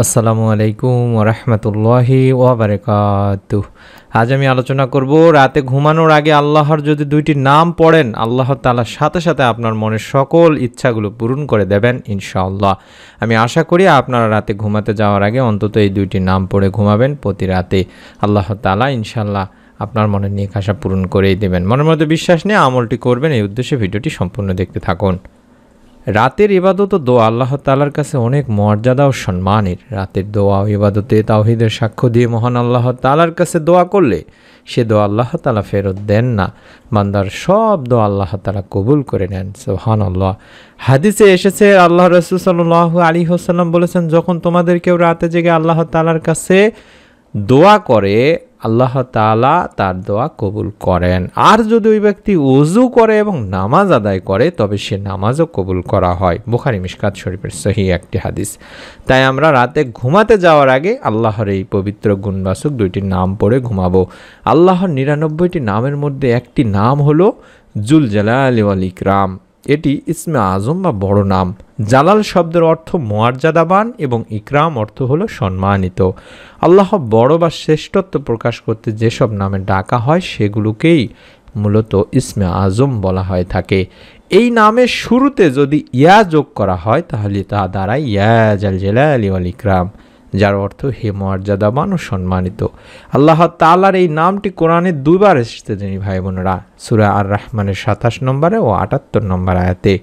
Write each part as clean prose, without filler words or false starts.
আসসালামু আলাইকুম ওয়া রাহমাতুল্লাহি ওয়া বারাকাতুহু। আজ আমি আলোচনা করব রাতে ঘুমানোর আগে আল্লাহর যদি দুইটি নাম পড়েন আল্লাহ তাআলার সাথে সাথে আপনার মনের সকল ইচ্ছাগুলো পূরণ করে দেবেন ইনশাআল্লাহ। আমি আশা করি আপনারা রাতে ঘুমাতে যাওয়ার আগে অন্তত এই দুইটি নাম পড়ে ঘুমাবেন প্রতি রাতে। আল্লাহ তাআলা ইনশাআল্লাহ আপনার মনের নেক আশা পূরণ করেই দেবেন। মনের মধ্যে বিশ্বাস নিয়ে আমলটি করবেন, এই উদ্দেশ্যে ভিডিওটি সম্পূর্ণ দেখতে থাকুন। রাতের ইবাদত ও দোয়া আল্লাহ তাআলার কাছে অনেক মর্যাদা ও সম্মানের। রাতের দোয়া ও ইবাদতে তাওহীদের সাক্ষ্য দিয়ে মহান আল্লাহ তাআলার কাছে দোয়া করলে সে দোয়া আল্লাহ তাআলা ফেরত দেন না, বান্দার সব দোয়া আল্লাহ তাআলা কবুল করে নেন। সুবহানাল্লাহ। হাদিসে এসেছে আল্লাহ রাসূল সাল্লাল্লাহু আলাইহি ওয়াসাল্লাম বলেছেন, যখন তোমাদের কেউ রাতে জেগে আল্লাহ তাআলার কাছে দোয়া করে আল্লাহ তাআলা তার দোয়া কবুল করেন। আর যদি ওই ব্যক্তি ওযু করে এবং নামাজ আদায় করে তবে সে নামাজও কবুল করা হয়। বুখারী মিশকাত শরীফের সহিহ একটি হাদিস। তাই আমরা রাতে ঘুমাতে যাওয়ার আগে আল্লাহর এই পবিত্র গুণবাচক দুইটি নাম পড়ে ঘুমাবো। আল্লাহর ৯৯টি নামের মধ্যে একটি নাম হলো জুল জালালি ওয়াল ইকরাম। এটি ইসমে আজম বা বড় নাম। জালাল শব্দের অর্থ মর্যাদাবান এবং ইকরাম অর্থ হলো সম্মানিত। আল্লাহ বড় বা শ্রেষ্ঠত্ব প্রকাশ করতে যেসব নামে ডাকা হয় সেগুলোকেই মূলত ইসমে আজম বলা হয়ে থাকে। এই নামের শুরুতে যদি ইয়া যোগ করা হয় তাহলে তা দাঁড়ায় ইয়া জাল জালালি ওয়াল ইকরাম, যার অর্থ হে মর্যাদাবান ও সম্মানিত। আল্লাহ তাআলার এই নামটি কোরআনে দুইবার এসেছে যিনি ভাই বোনেরা, সূরা আর রহমানের ২৭ নম্বরে ও ৭৮ নম্বর আয়াতে।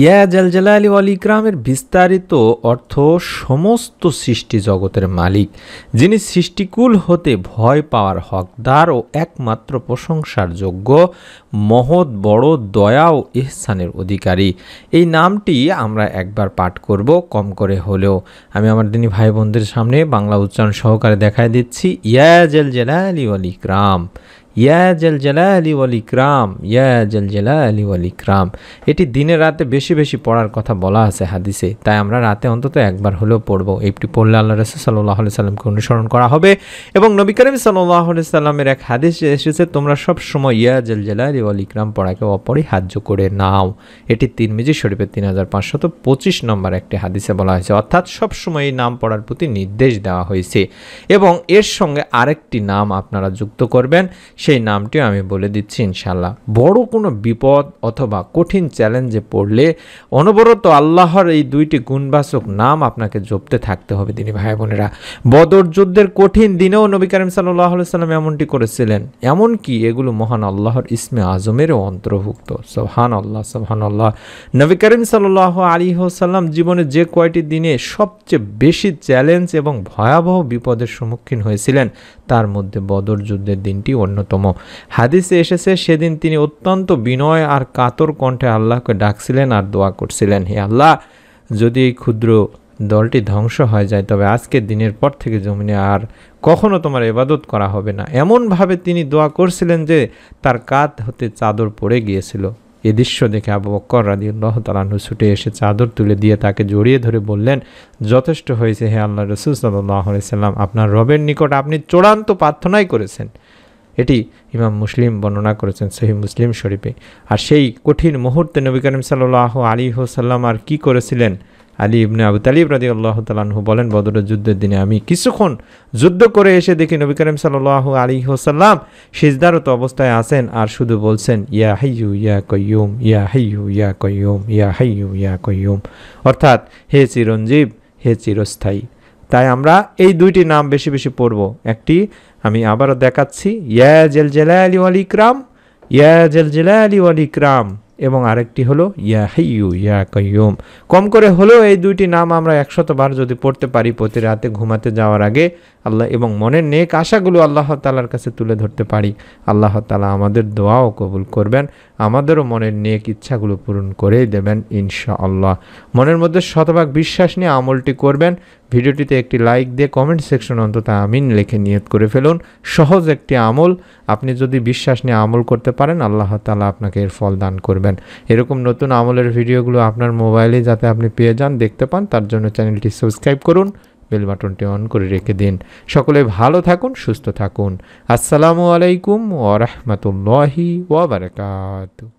ইয়া জাল জালালি ওয়াল ইকরামের বিস্তারিত অর্থ সমস্ত সৃষ্টি জগতের মালিক, যিনি সৃষ্টিকুল হতে ভয় পাওয়ার হকদার ও একমাত্র প্রশংসার যোগ্য, মহৎ বড় দয়া ও ইহসানের অধিকারী। এই নামটি আমরা একবার পাঠ করব কম করে হলেও। আমি আমার দিনী ভাই বোনদের সামনে বাংলা উচ্চারণ সহকারে দেখায় দিচ্ছি। ইয়া জাল জালালি ওয়াল ইকরাম, ইয়া জাল জালালি ওয়াল ইকরাম, ইয়া জাল জালালি ওয়াল ইকরাম। এটি দিনে রাতে বেশি বেশি পড়ার কথা বলা আছে হাদিসে, তাই আমরা রাতে অন্তত একবার হলেও পড়ব। এটি পড়লে আল্লাহ রাসূল সাল্লাল্লাহু আলাইহি সাল্লামকে অনুসরণ করা হবে এবং নবী করিম সাল্লাল্লাহু আলাইহি সাল্লামের এক হাদিসে এসেছে, তোমরা সব সময় ইয়া জাল জালালি ওয়াল ইকরাম পড়াকে অপরিহার্য করে নাও। এটি তিরমিজি শরীফের ৩৫২৫ নম্বর একটি হাদিসে বলা হয়েছে, অর্থাৎ সব সময় এই নাম পড়ার প্রতি নির্দেশ দেওয়া হয়েছে। এবং এর সঙ্গে আরেকটি নাম আপনারা যুক্ত করবেন, সেই নামটিও আমি বলে দিচ্ছি ইনশাআল্লাহ। বড় কোনো বিপদ অথবা কঠিন চ্যালেঞ্জে পড়লে অনবরত আল্লাহর এই দুইটি গুণবাচক নাম আপনাকে জপতে থাকতে হবে দিনী ভাই বোনেরা। বদর যুদ্ধের কঠিন দিনেও নবী করিম সাল্লাল্লাহু আলাইহি সাল্লাম এমনটি করেছিলেন। এমনকি এগুলো মহান আল্লাহর ইসমে আজমেরও অন্তর্ভুক্ত। সুবহানাল্লাহ, সুবহানাল্লাহ। নবী করিম সাল্লাল্লাহু আলাইহি ওয়াসাল্লাম জীবনে যে কয়টি দিনে সবচেয়ে বেশি চ্যালেঞ্জ এবং ভয়াবহ বিপদের সম্মুখীন হয়েছিলেন তার মধ্যে বদর যুদ্ধের দিনটি অন্যতম। হাদিসে এসেছে, সেদিন তিনি অত্যন্ত বিনয় আর কাতর কণ্ঠে আল্লাহকে ডাকছিলেন আর দোয়া করছিলেন, হে আল্লাহ, যদি এই ক্ষুদ্র দলটি ধ্বংস হয়ে যায় তবে আজকের দিনের পর থেকে জমিনে আর কখনো তোমার ইবাদত করা হবে না। এমনভাবে তিনি দোয়া করছিলেন যে তার কাঁধ হতে চাদর পড়ে গিয়েছিল। এ দৃশ্য দেখে আবু বকর রাদিয়াল্লাহু তাআলা আনহু ছুটে এসে চাদর তুলে দিয়ে তাকে জড়িয়ে ধরে বললেন, যথেষ্ট হয়েছে হে আল্লাহর রাসূল সাল্লাল্লাহু আলাইহি সাল্লাম, আপনার রবের নিকট আপনি চূড়ান্ত প্রার্থনাই করেছেন। এটি ইমাম মুসলিম বর্ণনা করেছেন সহিহ মুসলিম শরীফে। আর সেই কঠিন মুহূর্তে নবী করিম সাল্লাল্লাহু আলাইহি ওয়াসাল্লাম আর কি করেছিলেন? আলী ইবনে আবু তালিব রাদিয়াল্লাহু তাআলা আনহু বলেন, বদরের যুদ্ধের দিনে আমি কিছুক্ষণ যুদ্ধ করে এসে দেখি নবী করিম সাল্লাল্লাহু আলাইহি ওয়াসাল্লাম সিজদারত অবস্থায় আছেন আর শুধু বলছেন, ইয়া হাইয়ু ইয়া কাইয়ুম, ইয়া হাইয়ু ইয়া কাইয়ুম, ইয়া হাইয়ু ইয়া কাইয়ুম, অর্থাৎ হে চিরঞ্জীব, হে চিরস্থায়ী। তাই আমরা এই দুইটি নাম বেশি বেশি পড়ব। একটি আমি আবারও দেখাচ্ছি, ইয়া জাল জালালি ওয়াল ইকরাম, ইয়া জাল জালালি ওয়াল ইকরাম, এবং আরেকটি হলো ইয়া হাইয়ু ইয়া কাইয়ুম। কম করে হলেও এই দুইটি নাম আমরা ১০০ বার যদি পড়তে পারি প্রতি রাতে ঘুমাতে যাওয়ার আগে আল্লাহ এবং মনের নেক আশাগুলো আল্লাহ তাআলার কাছে তুলে ধরতে পারি, আল্লাহ তাআলা আমাদের দোয়াও কবুল করবেন, আমাদেরও মনের নেক ইচ্ছাগুলো পূরণ করেই দেবেন ইনশাআল্লাহ। মনের মধ্যে শতভাগ বিশ্বাস নিয়ে আমলটি করবেন। ভিডিওটিতে একটি লাইক দিয়ে কমেন্ট সেকশন অন্তত আমিন লিখে নিয়ত করে ফেলুন। সহজ একটি আমল, আপনি যদি বিশ্বাস নিয়ে আমল করতে পারেন আল্লাহ তাআলা আপনাকে এর ফল দান করবেন। এরকম নতুন আমলের ভিডিওগুলো আপনার মোবাইলে যাতে আপনি পেয়ে যান, দেখতে পান, তার জন্য চ্যানেলটি সাবস্ক্রাইব করুন, বেল বাটনটি অন করে রেখে দিন। সকলে ভালো থাকুন, সুস্থ থাকুন। আসসালামু আলাইকুম ওয়া রাহমাতুল্লাহি ওয়া বারাকাতুহু।